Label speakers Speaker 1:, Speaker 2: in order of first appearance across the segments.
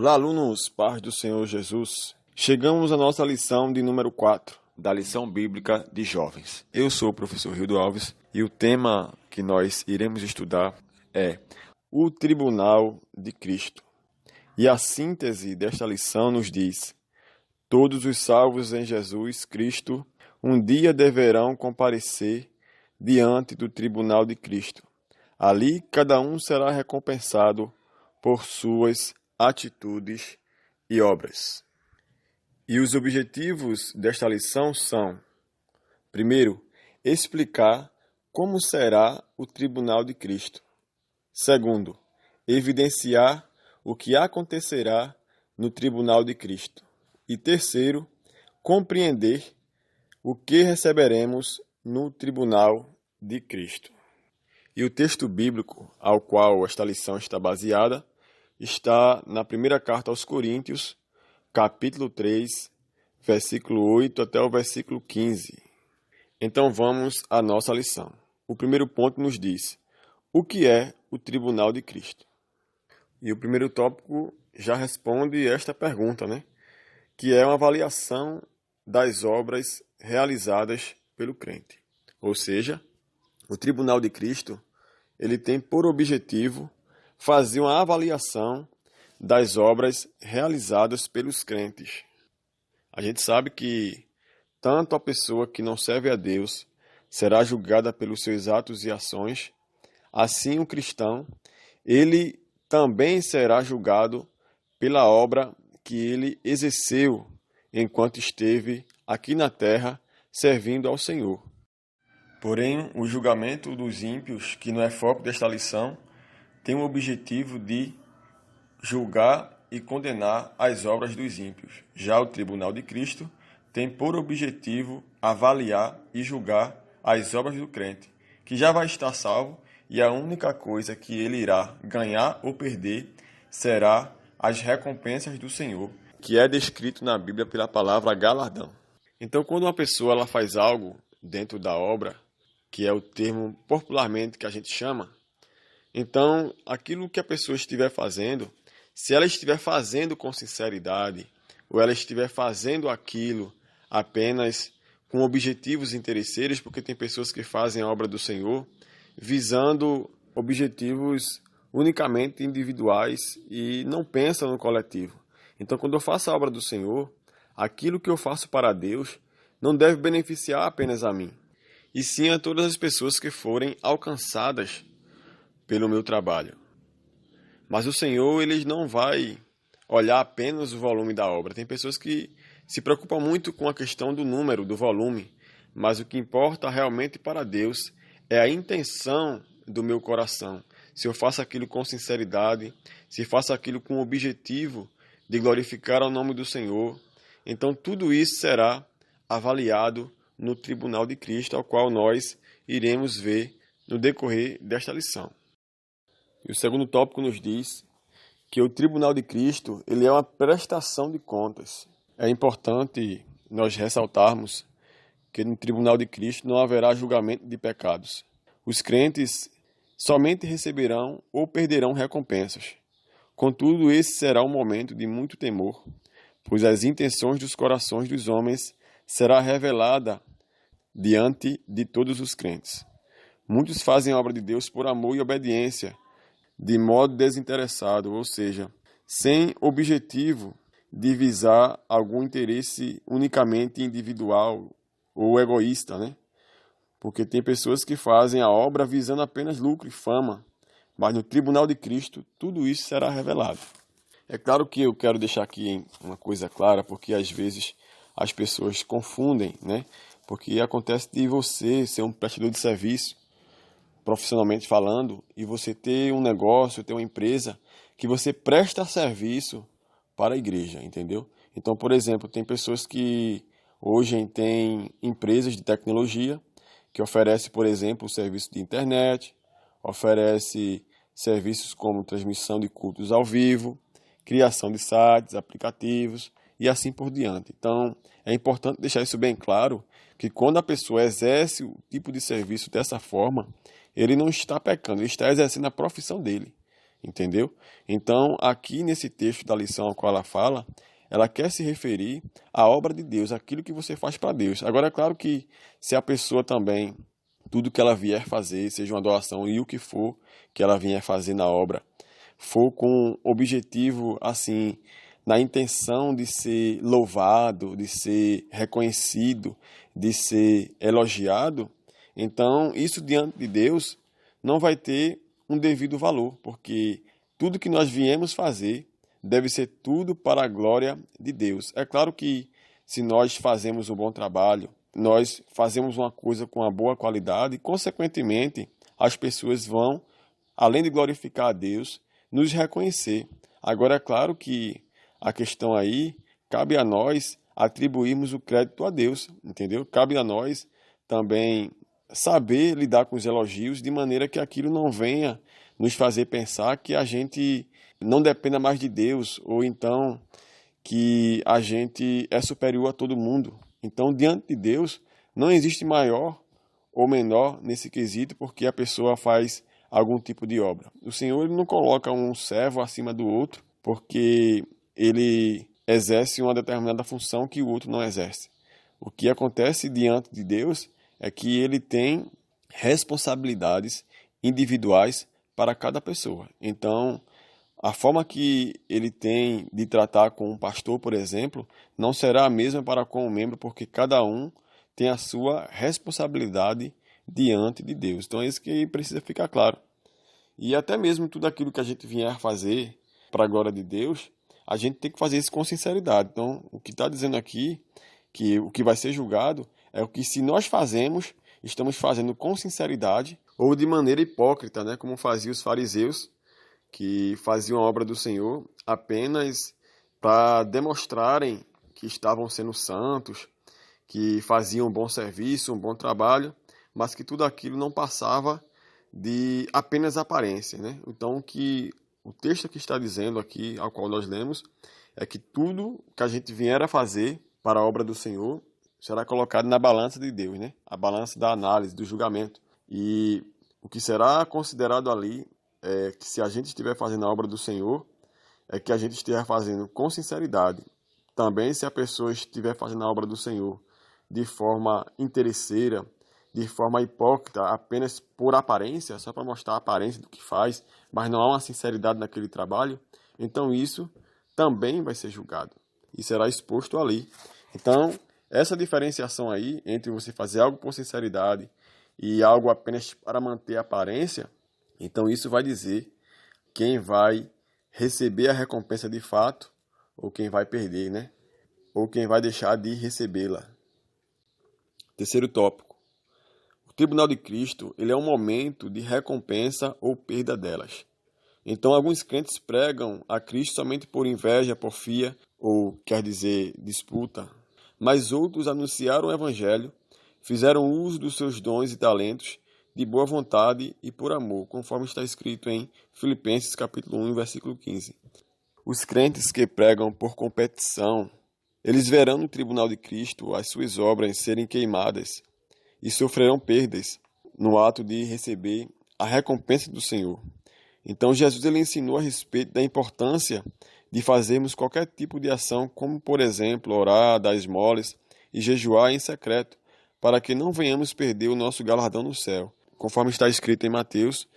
Speaker 1: Olá, alunos, paz do Senhor Jesus. Chegamos à nossa lição de número 4, da lição bíblica de jovens. Eu sou o professor Rildo Alves e o tema que nós iremos estudar é o Tribunal de Cristo. E a síntese desta lição nos diz: todos os salvos em Jesus Cristo um dia deverão comparecer diante do Tribunal de Cristo. Ali cada um será recompensado por suas atitudes e obras. E os objetivos desta lição são: primeiro, explicar como será o Tribunal de Cristo. Segundo, evidenciar o que acontecerá no Tribunal de Cristo. E terceiro, compreender o que receberemos no Tribunal de Cristo. E o texto bíblico ao qual esta lição está baseada está na primeira carta aos Coríntios, capítulo 3, versículo 8 até o versículo 15. Então vamos à nossa lição. O primeiro ponto nos diz: o que é o Tribunal de Cristo? E o primeiro tópico já responde esta pergunta, que é uma avaliação das obras realizadas pelo crente. Ou seja, o Tribunal de Cristo, ele tem por objetivo fazer uma avaliação das obras realizadas pelos crentes. A gente sabe que tanto a pessoa que não serve a Deus será julgada pelos seus atos e ações, assim o cristão, ele também será julgado pela obra que ele exerceu enquanto esteve aqui na terra servindo ao Senhor. Porém, o julgamento dos ímpios, que não é foco desta lição, tem o objetivo de julgar e condenar as obras dos ímpios. Já o Tribunal de Cristo tem por objetivo avaliar e julgar as obras do crente, que já vai estar salvo, e a única coisa que ele irá ganhar ou perder será as recompensas do Senhor, que é descrito na Bíblia pela palavra galardão. Então, quando uma pessoa ela faz algo dentro da obra, que é o termo popularmente que a gente chama, então, aquilo que a pessoa estiver fazendo, se ela estiver fazendo com sinceridade, ou ela estiver fazendo aquilo apenas com objetivos interesseiros, porque tem pessoas que fazem a obra do Senhor visando objetivos unicamente individuais e não pensam no coletivo. Então, quando eu faço a obra do Senhor, aquilo que eu faço para Deus não deve beneficiar apenas a mim, e sim a todas as pessoas que forem alcançadas pelo meu trabalho. Mas o Senhor, ele não vai olhar apenas o volume da obra. Tem pessoas que se preocupam muito com a questão do número, do volume, mas o que importa realmente para Deus é a intenção do meu coração. Se eu faço aquilo com sinceridade, se faço aquilo com o objetivo de glorificar o nome do Senhor, então tudo isso será avaliado no Tribunal de Cristo, ao qual nós iremos ver no decorrer desta lição. E o segundo tópico nos diz que o Tribunal de Cristo ele é uma prestação de contas. É importante nós ressaltarmos que no Tribunal de Cristo não haverá julgamento de pecados. Os crentes somente receberão ou perderão recompensas. Contudo, esse será um momento de muito temor, pois as intenções dos corações dos homens será revelada diante de todos os crentes. Muitos fazem a obra de Deus por amor e obediência, de modo desinteressado, ou seja, sem objetivo de visar algum interesse unicamente individual ou egoísta, Porque tem pessoas que fazem a obra visando apenas lucro e fama, mas no Tribunal de Cristo tudo isso será revelado. É claro que eu quero deixar aqui uma coisa clara, porque às vezes as pessoas confundem, Porque acontece de você ser um prestador de serviço, profissionalmente falando, e você ter um negócio, ter uma empresa que você presta serviço para a igreja, entendeu? Então, por exemplo, tem pessoas que hoje têm empresas de tecnologia que oferecem, por exemplo, o serviço de internet, oferece serviços como transmissão de cultos ao vivo, criação de sites, aplicativos e assim por diante. Então, é importante deixar isso bem claro, que quando a pessoa exerce o tipo de serviço dessa forma, ele não está pecando, ele está exercendo a profissão dele. entendeu? Então, aqui nesse texto da lição a qual ela fala, ela quer se referir à obra de Deus, aquilo que você faz para Deus. Agora, é claro que se a pessoa também, tudo que ela vier fazer, seja uma doação e o que for que ela vier fazer na obra, for com objetivo, assim, na intenção de ser louvado, de ser reconhecido, de ser elogiado, então isso diante de Deus não vai ter um devido valor, porque tudo que nós viemos fazer deve ser tudo para a glória de Deus. É claro que se nós fazemos um bom trabalho, nós fazemos uma coisa com uma boa qualidade, consequentemente, as pessoas vão, além de glorificar a Deus, nos reconhecer. Agora, é claro que a questão aí, cabe a nós atribuirmos o crédito a Deus, entendeu? Cabe a nós também saber lidar com os elogios de maneira que aquilo não venha nos fazer pensar que a gente não dependa mais de Deus, ou então que a gente é superior a todo mundo. Então, diante de Deus, não existe maior ou menor nesse quesito porque a pessoa faz algum tipo de obra. O Senhor ele não coloca um servo acima do outro porque ele exerce uma determinada função que o outro não exerce. O que acontece diante de Deus é que ele tem responsabilidades individuais para cada pessoa. Então, a forma que ele tem de tratar com um pastor, por exemplo, não será a mesma para com um membro, porque cada um tem a sua responsabilidade diante de Deus. Então é isso que precisa ficar claro. E até mesmo tudo aquilo que a gente vier fazer para a glória de Deus, a gente tem que fazer isso com sinceridade. Então, o que está dizendo aqui, que o que vai ser julgado, é o que se nós fazemos, estamos fazendo com sinceridade ou de maneira hipócrita, né? Como faziam os fariseus, que faziam a obra do Senhor apenas para demonstrarem que estavam sendo santos, que faziam um bom serviço, um bom trabalho, mas que tudo aquilo não passava de apenas aparência, né? Então, que o texto que está dizendo aqui, ao qual nós lemos, é que tudo que a gente vier a fazer para a obra do Senhor será colocado na balança de Deus, né? A balança da análise, do julgamento. E o que será considerado ali é que se a gente estiver fazendo a obra do Senhor, é que a gente esteja fazendo com sinceridade. Também se a pessoa estiver fazendo a obra do Senhor de forma interesseira, de forma hipócrita, apenas por aparência, só para mostrar a aparência do que faz, mas não há uma sinceridade naquele trabalho, então isso também vai ser julgado e será exposto ali. Então, essa diferenciação aí entre você fazer algo por sinceridade e algo apenas para manter a aparência, então isso vai dizer quem vai receber a recompensa de fato ou quem vai perder, né? Ou quem vai deixar de recebê-la. Terceiro tópico. O tribunal de Cristo, ele é um momento de recompensa ou perda delas. Então, alguns crentes pregam a Cristo somente por inveja, porfia, ou quer dizer, disputa. Mas outros anunciaram o Evangelho, fizeram uso dos seus dons e talentos de boa vontade e por amor, conforme está escrito em Filipenses capítulo 1, versículo 15. Os crentes que pregam por competição, eles verão no tribunal de Cristo as suas obras serem queimadas e sofrerão perdas no ato de receber a recompensa do Senhor. Então Jesus ele ensinou a respeito da importância de fazermos qualquer tipo de ação, como por exemplo orar, dar esmolas e jejuar em secreto, para que não venhamos perder o nosso galardão no céu, conforme está escrito em Mateus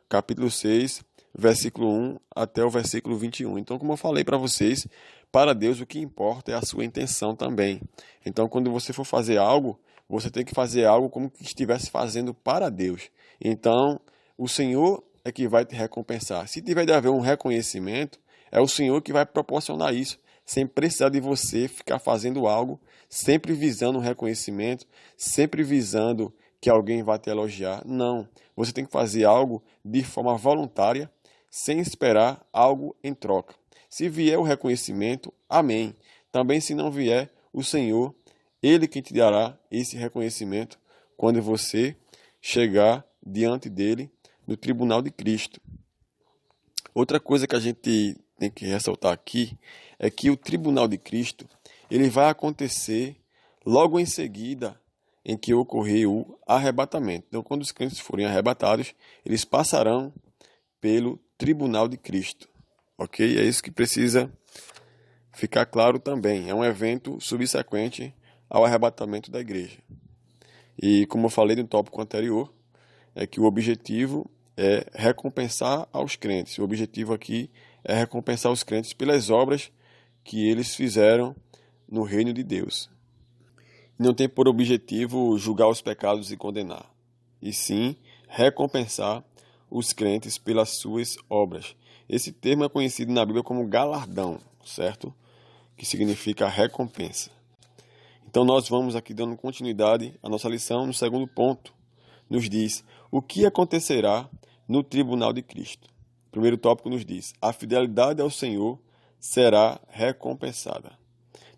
Speaker 1: capítulo 6, versículo 1 até o versículo 21. Então, como eu falei para vocês, para Deus o que importa é a sua intenção também. Então, quando você for fazer algo, você tem que fazer algo como que estivesse fazendo para Deus. Então, o Senhor é que vai te recompensar. Se tiver de haver um reconhecimento, é o Senhor que vai proporcionar isso, sem precisar de você ficar fazendo algo, sempre visando um reconhecimento, sempre visando que alguém vai te elogiar. Não, você tem que fazer algo de forma voluntária, sem esperar algo em troca. Se vier o reconhecimento, amém. Também se não vier, o Senhor, Ele que te dará esse reconhecimento quando você chegar diante dEle no tribunal de Cristo. Outra coisa que a gente tem que ressaltar aqui é que o tribunal de Cristo ele vai acontecer logo em seguida em que ocorrer o arrebatamento. Então, quando os crentes forem arrebatados, eles passarão pelo tribunal de Cristo. Ok? É isso que precisa ficar claro também. É um evento subsequente ao arrebatamento da igreja. E como eu falei no tópico anterior, é que o objetivo é recompensar aos crentes. O objetivo aqui é recompensar os crentes pelas obras que eles fizeram no reino de Deus. Não tem por objetivo julgar os pecados e condenar, e sim recompensar os crentes pelas suas obras. Esse termo é conhecido na Bíblia como galardão, certo? Que significa recompensa. Então nós vamos aqui dando continuidade à nossa lição no segundo ponto. Nos diz o que acontecerá no tribunal de Cristo. O primeiro tópico nos diz: a fidelidade ao Senhor será recompensada.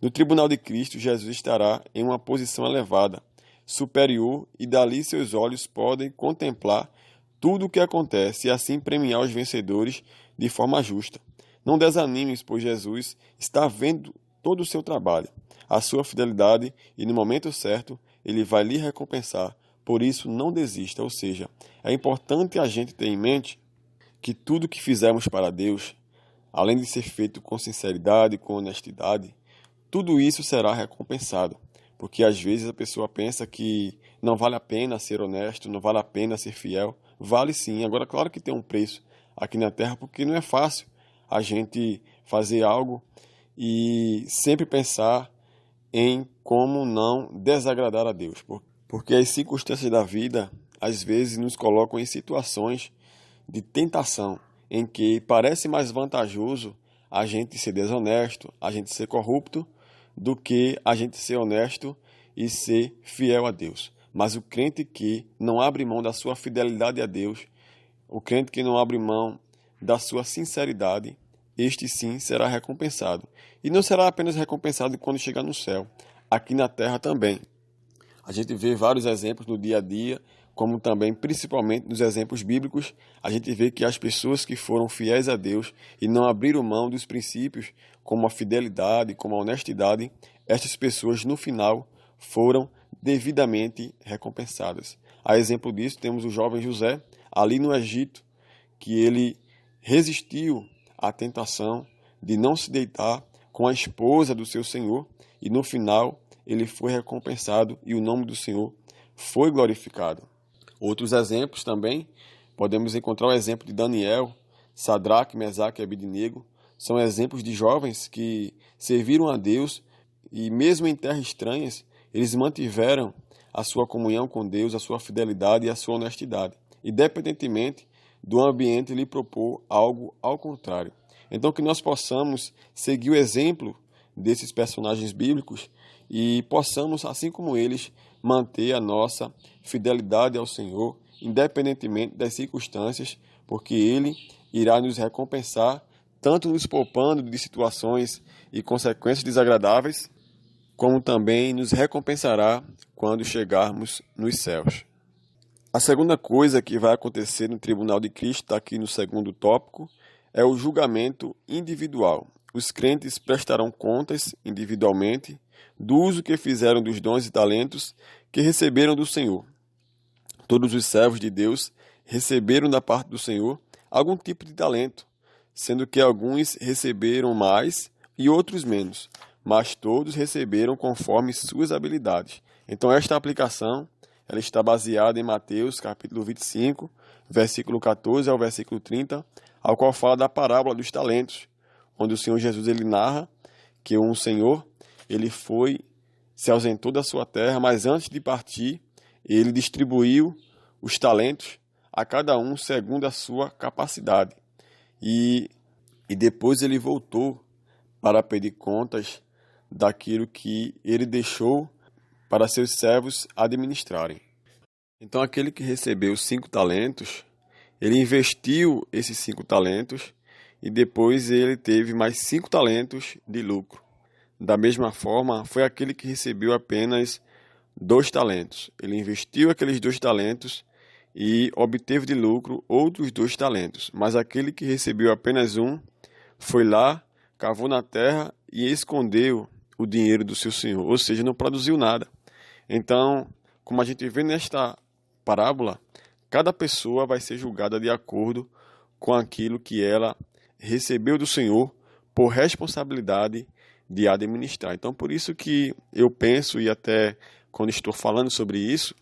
Speaker 1: No tribunal de Cristo, Jesus estará em uma posição elevada, superior, e dali seus olhos podem contemplar tudo o que acontece e assim premiar os vencedores de forma justa. Não desanimes, pois Jesus está vendo todo o seu trabalho, a sua fidelidade, e no momento certo ele vai lhe recompensar. Por isso, não desista. Ou seja, é importante a gente ter em mente que tudo que fizermos para Deus, além de ser feito com sinceridade, com honestidade, tudo isso será recompensado. Porque às vezes a pessoa pensa que não vale a pena ser honesto, não vale a pena ser fiel. Vale sim. Agora, claro que tem um preço aqui na Terra, porque não é fácil a gente fazer algo e sempre pensar em como não desagradar a Deus. Porque as circunstâncias da vida, às vezes, nos colocam em situações de tentação, em que parece mais vantajoso a gente ser desonesto, a gente ser corrupto, do que a gente ser honesto e ser fiel a Deus. Mas o crente que não abre mão da sua fidelidade a Deus, o crente que não abre mão da sua sinceridade, este sim será recompensado. E não será apenas recompensado quando chegar no céu, aqui na terra também. A gente vê vários exemplos no dia a dia, como também, principalmente nos exemplos bíblicos, a gente vê que as pessoas que foram fiéis a Deus e não abriram mão dos princípios, como a fidelidade, como a honestidade, estas pessoas, no final, foram devidamente recompensadas. A exemplo disso, temos o jovem José, ali no Egito, que ele resistiu à tentação de não se deitar com a esposa do seu senhor, e no final ele foi recompensado e o nome do Senhor foi glorificado. Outros exemplos também, podemos encontrar o exemplo de Daniel, Sadraque, Mesaque e Abednego. São exemplos de jovens que serviram a Deus e mesmo em terras estranhas, eles mantiveram a sua comunhão com Deus, a sua fidelidade e a sua honestidade, independentemente do ambiente lhe propor algo ao contrário. Então que nós possamos seguir o exemplo desses personagens bíblicos e possamos, assim como eles, manter a nossa fidelidade ao Senhor, independentemente das circunstâncias, porque Ele irá nos recompensar, tanto nos poupando de situações e consequências desagradáveis, como também nos recompensará quando chegarmos nos céus. A segunda coisa que vai acontecer no tribunal de Cristo, está aqui no segundo tópico, é o julgamento individual. Os crentes prestarão contas individualmente do uso que fizeram dos dons e talentos que receberam do Senhor. Todos os servos de Deus receberam da parte do Senhor algum tipo de talento, sendo que alguns receberam mais e outros menos, mas todos receberam conforme suas habilidades. Então esta aplicação ela está baseada em Mateus capítulo 25, versículo 14 ao versículo 30, ao qual fala da parábola dos talentos, onde o Senhor Jesus ele narra que um senhor ele se ausentou da sua terra, mas antes de partir, ele distribuiu os talentos a cada um segundo a sua capacidade. E depois ele voltou para pedir contas daquilo que ele deixou para seus servos administrarem. Então aquele que recebeu 5 talentos, ele investiu esses 5 talentos e depois ele teve mais 5 talentos de lucro. Da mesma forma, foi aquele que recebeu apenas 2 talentos. Ele investiu aqueles 2 talentos e obteve de lucro outros 2 talentos. Mas aquele que recebeu apenas 1, foi lá, cavou na terra e escondeu o dinheiro do seu senhor. Ou seja, não produziu nada. Então, como a gente vê nesta parábola, cada pessoa vai ser julgada de acordo com aquilo que ela recebeu do Senhor por responsabilidade de administrar. Então, por isso que eu penso, e até quando estou falando sobre isso,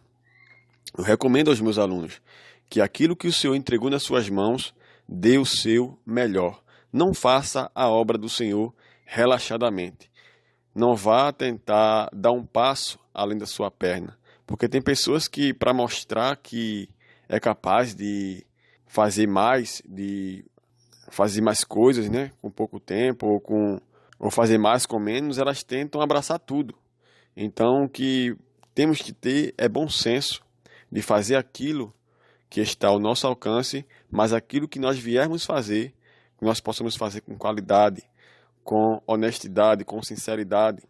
Speaker 1: eu recomendo aos meus alunos que aquilo que o Senhor entregou nas suas mãos, dê o seu melhor. Não faça a obra do Senhor relaxadamente. Não vá tentar dar um passo além da sua perna. Porque tem pessoas que, para mostrar que é capaz de fazer mais coisas, né, com pouco tempo, ou fazer mais com menos, elas tentam abraçar tudo. Então, o que temos que ter é bom senso de fazer aquilo que está ao nosso alcance, mas aquilo que nós viermos fazer, que nós possamos fazer com qualidade, com honestidade, com sinceridade,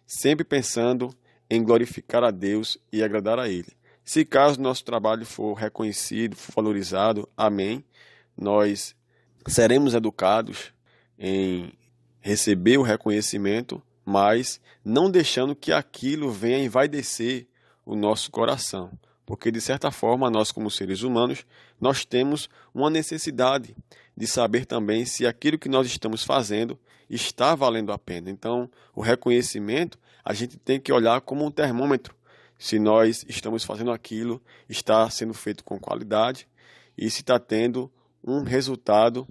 Speaker 1: sempre pensando em glorificar a Deus e agradar a Ele. Se caso nosso trabalho for reconhecido, for valorizado, amém, nós seremos educados em receber o reconhecimento, mas não deixando que aquilo venha envaidecer o nosso coração. Porque, de certa forma, nós como seres humanos, nós temos uma necessidade de saber também se aquilo que nós estamos fazendo está valendo a pena. Então, o reconhecimento, a gente tem que olhar como um termômetro. Se nós estamos fazendo aquilo, está sendo feito com qualidade e se está tendo um resultado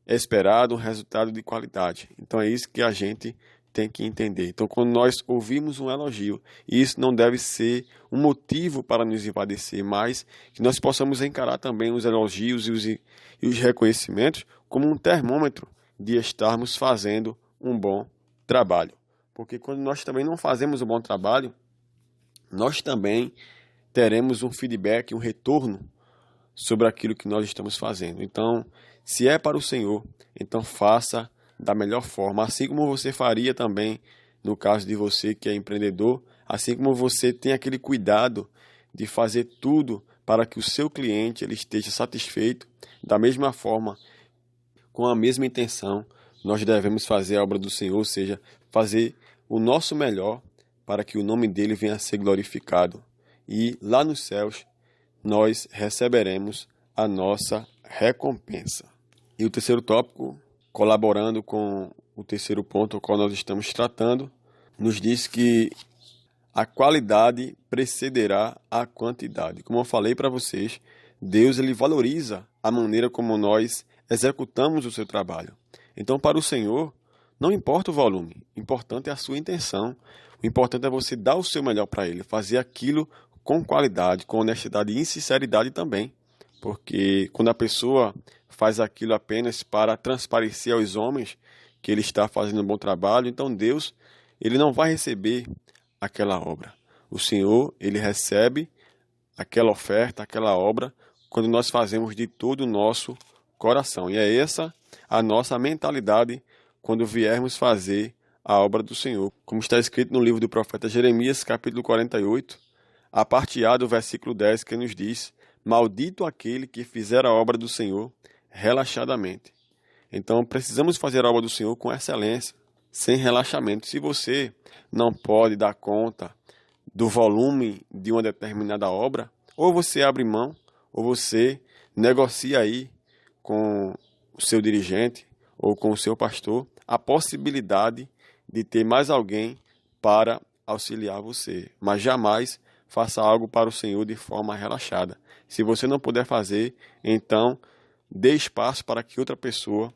Speaker 1: esperado, um resultado de qualidade. Então, é isso que a gente tem que entender. Então, quando nós ouvimos um elogio, isso não deve ser um motivo para nos envaidecer, mas que nós possamos encarar também os elogios e os reconhecimentos como um termômetro de estarmos fazendo um bom trabalho. Porque quando nós também não fazemos um bom trabalho, nós também teremos um feedback, um retorno sobre aquilo que nós estamos fazendo. Então, se é para o Senhor, então faça da melhor forma, assim como você faria também no caso de você que é empreendedor, assim como você tem aquele cuidado de fazer tudo para que o seu cliente ele esteja satisfeito, da mesma forma, com a mesma intenção, nós devemos fazer a obra do Senhor, ou seja, fazer o nosso melhor para que o nome dele venha a ser glorificado. E lá nos céus, nós receberemos a nossa recompensa. E o terceiro tópico, colaborando com o terceiro ponto ao qual nós estamos tratando, nos diz que a qualidade precederá a quantidade. Como eu falei para vocês, Deus ele valoriza a maneira como nós executamos o seu trabalho. Então, para o Senhor, não importa o volume, o importante é a sua intenção. O importante é você dar o seu melhor para Ele, fazer aquilo com qualidade, com honestidade e sinceridade também. Porque quando a pessoa faz aquilo apenas para transparecer aos homens que ele está fazendo um bom trabalho, então Deus ele não vai receber aquela obra. O Senhor ele recebe aquela oferta, aquela obra, quando nós fazemos de todo o nosso coração. E é essa a nossa mentalidade quando viermos fazer a obra do Senhor. Como está escrito no livro do profeta Jeremias, capítulo 48, a parte A do versículo 10, que nos diz: maldito aquele que fizer a obra do Senhor relaxadamente. Então, precisamos fazer a obra do Senhor com excelência, sem relaxamento. Se você não pode dar conta do volume de uma determinada obra, ou você abre mão, ou você negocia aí com o seu dirigente ou com o seu pastor a possibilidade de ter mais alguém para auxiliar você. Mas jamais faça algo para o Senhor de forma relaxada. Se você não puder fazer, então dê espaço para que outra pessoa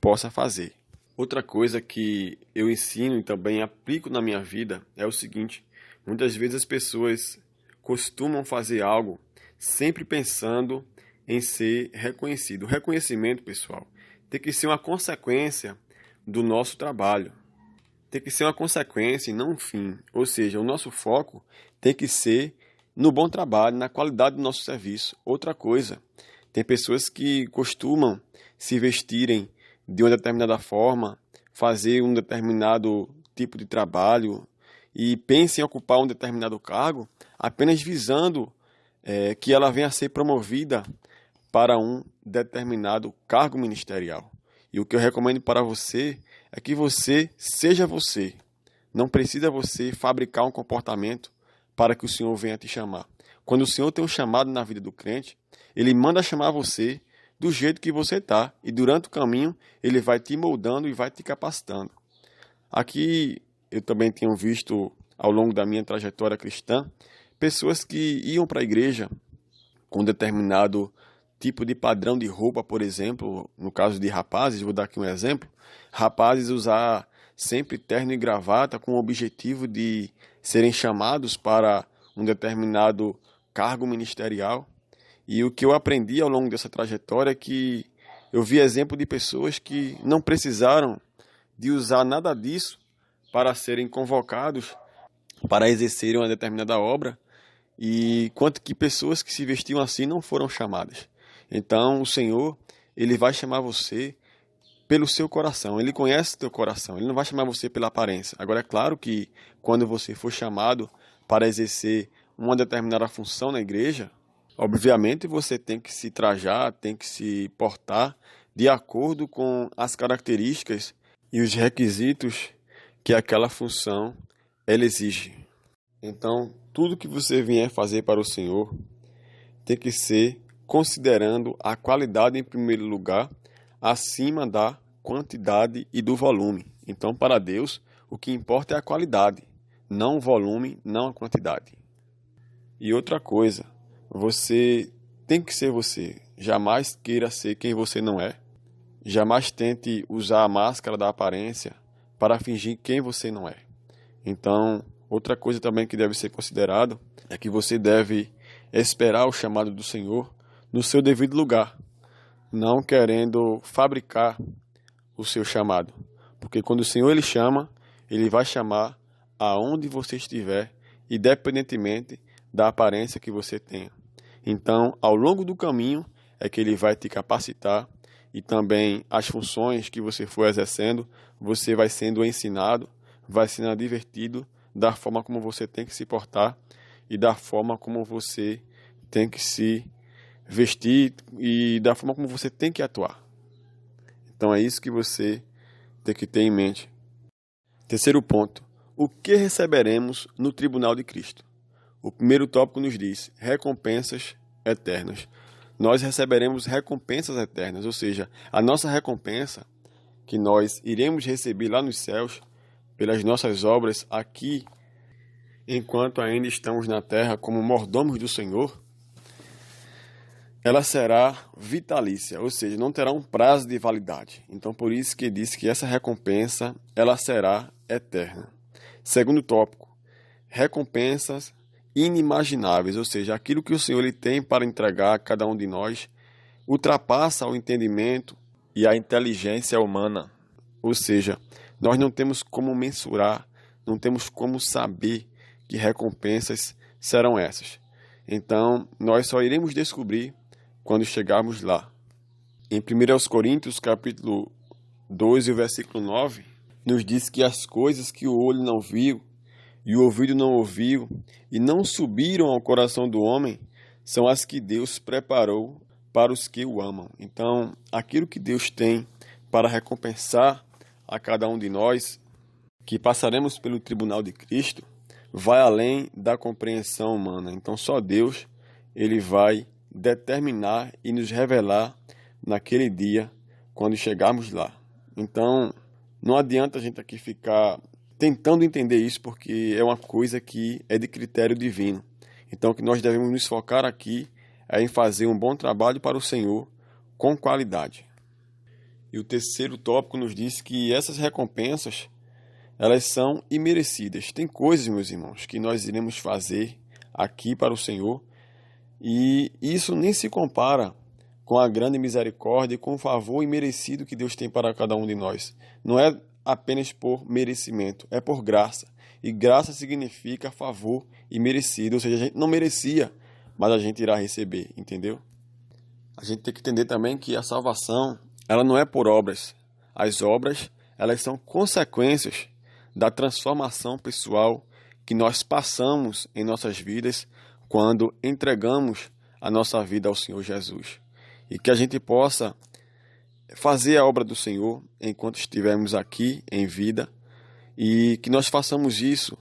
Speaker 1: possa fazer. Outra coisa que eu ensino e também aplico na minha vida é o seguinte: muitas vezes as pessoas costumam fazer algo sempre pensando em ser reconhecido. O reconhecimento, pessoal, tem que ser uma consequência do nosso trabalho. Tem que ser uma consequência e não um fim. Ou seja, o nosso foco tem que ser no bom trabalho, na qualidade do nosso serviço. Outra coisa, tem pessoas que costumam se vestirem de uma determinada forma, fazer um determinado tipo de trabalho e pensam em ocupar um determinado cargo apenas visando que ela venha a ser promovida para um determinado cargo ministerial. E o que eu recomendo para você é que você seja você. Não precisa você fabricar um comportamento para que o Senhor venha te chamar. Quando o Senhor tem um chamado na vida do crente, Ele manda chamar você do jeito que você está. E durante o caminho, ele vai te moldando e vai te capacitando. Aqui eu também tenho visto, ao longo da minha trajetória cristã, pessoas que iam para a igreja com determinado tipo de padrão de roupa, por exemplo, no caso de rapazes, vou dar aqui um exemplo, rapazes usar sempre terno e gravata com o objetivo de serem chamados para um determinado cargo ministerial. E o que eu aprendi ao longo dessa trajetória é que eu vi exemplo de pessoas que não precisaram de usar nada disso para serem convocados para exercerem uma determinada obra, e quanto que pessoas que se vestiam assim não foram chamadas. Então o Senhor, ele vai chamar você pelo seu coração, ele conhece o teu coração, ele não vai chamar você pela aparência. Agora é claro que quando você for chamado para exercer uma determinada função na igreja, obviamente você tem que se trajar, tem que se portar de acordo com as características e os requisitos que aquela função ela exige. Então, tudo que você vier fazer para o Senhor tem que ser considerando a qualidade em primeiro lugar, acima da quantidade e do volume. Então, para Deus, o que importa é a qualidade, não o volume, não a quantidade. E outra coisa, você tem que ser você. Jamais queira ser quem você não é. Jamais tente usar a máscara da aparência para fingir quem você não é. Então, outra coisa também que deve ser considerado é que você deve esperar o chamado do Senhor no seu devido lugar, não querendo fabricar o seu chamado. Porque quando o Senhor ele chama, ele vai chamar aonde você estiver, independentemente da aparência que você tenha. Então, ao longo do caminho é que ele vai te capacitar, e também as funções que você for exercendo, você vai sendo ensinado, vai sendo advertido da forma como você tem que se portar e da forma como você tem que se vestir e da forma como você tem que atuar. Então é isso que você tem que ter em mente. Terceiro ponto, o que receberemos no tribunal de Cristo? O primeiro tópico nos diz recompensas eternas. Nós receberemos recompensas eternas, ou seja, a nossa recompensa que nós iremos receber lá nos céus pelas nossas obras aqui, enquanto ainda estamos na terra como mordomos do Senhor, ela será vitalícia, ou seja, não terá um prazo de validade. Então, por isso que diz que essa recompensa ela será eterna. Segundo tópico, recompensas inimagináveis, ou seja, aquilo que o Senhor ele tem para entregar a cada um de nós ultrapassa o entendimento e a inteligência humana. Ou seja, nós não temos como mensurar, não temos como saber que recompensas serão essas. Então, nós só iremos descobrir quando chegarmos lá. Em 1 Coríntios, capítulo 2, e o versículo 9, nos diz que as coisas que o olho não viu e o ouvido não ouviu e não subiram ao coração do homem são as que Deus preparou para os que o amam. Então, aquilo que Deus tem para recompensar a cada um de nós, que passaremos pelo tribunal de Cristo, vai além da compreensão humana. Então, só Deus ele vai determinar e nos revelar naquele dia, quando chegarmos lá. Então, não adianta a gente aqui ficar tentando entender isso, porque é uma coisa que é de critério divino. Então, o que nós devemos nos focar aqui é em fazer um bom trabalho para o Senhor com qualidade. E o terceiro tópico nos diz que essas recompensas, elas são imerecidas. Tem coisas, meus irmãos, que nós iremos fazer aqui para o Senhor, e isso nem se compara com a grande misericórdia e com o favor imerecido que Deus tem para cada um de nós. Não é apenas por merecimento, é por graça. E graça significa favor imerecido, ou seja, a gente não merecia, mas a gente irá receber, entendeu? A gente tem que entender também que a salvação, ela não é por obras. As obras, elas são consequências da transformação pessoal que nós passamos em nossas vidas quando entregamos a nossa vida ao Senhor Jesus. E que a gente possa fazer a obra do Senhor enquanto estivermos aqui em vida, e que nós façamos isso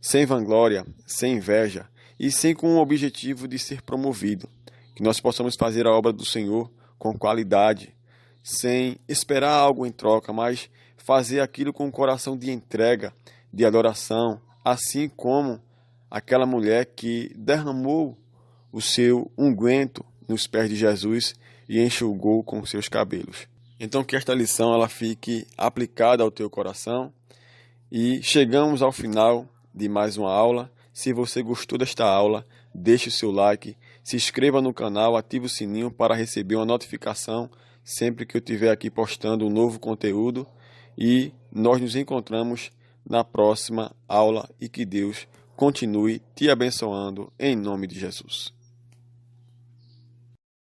Speaker 1: sem vanglória, sem inveja e sem com o objetivo de ser promovido. Que nós possamos fazer a obra do Senhor com qualidade, sem esperar algo em troca, mas fazer aquilo com um coração de entrega, de adoração, assim como aquela mulher que derramou o seu unguento nos pés de Jesus e enxugou com seus cabelos. Então que esta lição ela fique aplicada ao teu coração. E chegamos ao final de mais uma aula. Se você gostou desta aula, deixe o seu like, se inscreva no canal, ative o sininho para receber uma notificação sempre que eu estiver aqui postando um novo conteúdo. E nós nos encontramos na próxima aula e que Deus continue te abençoando em nome de Jesus.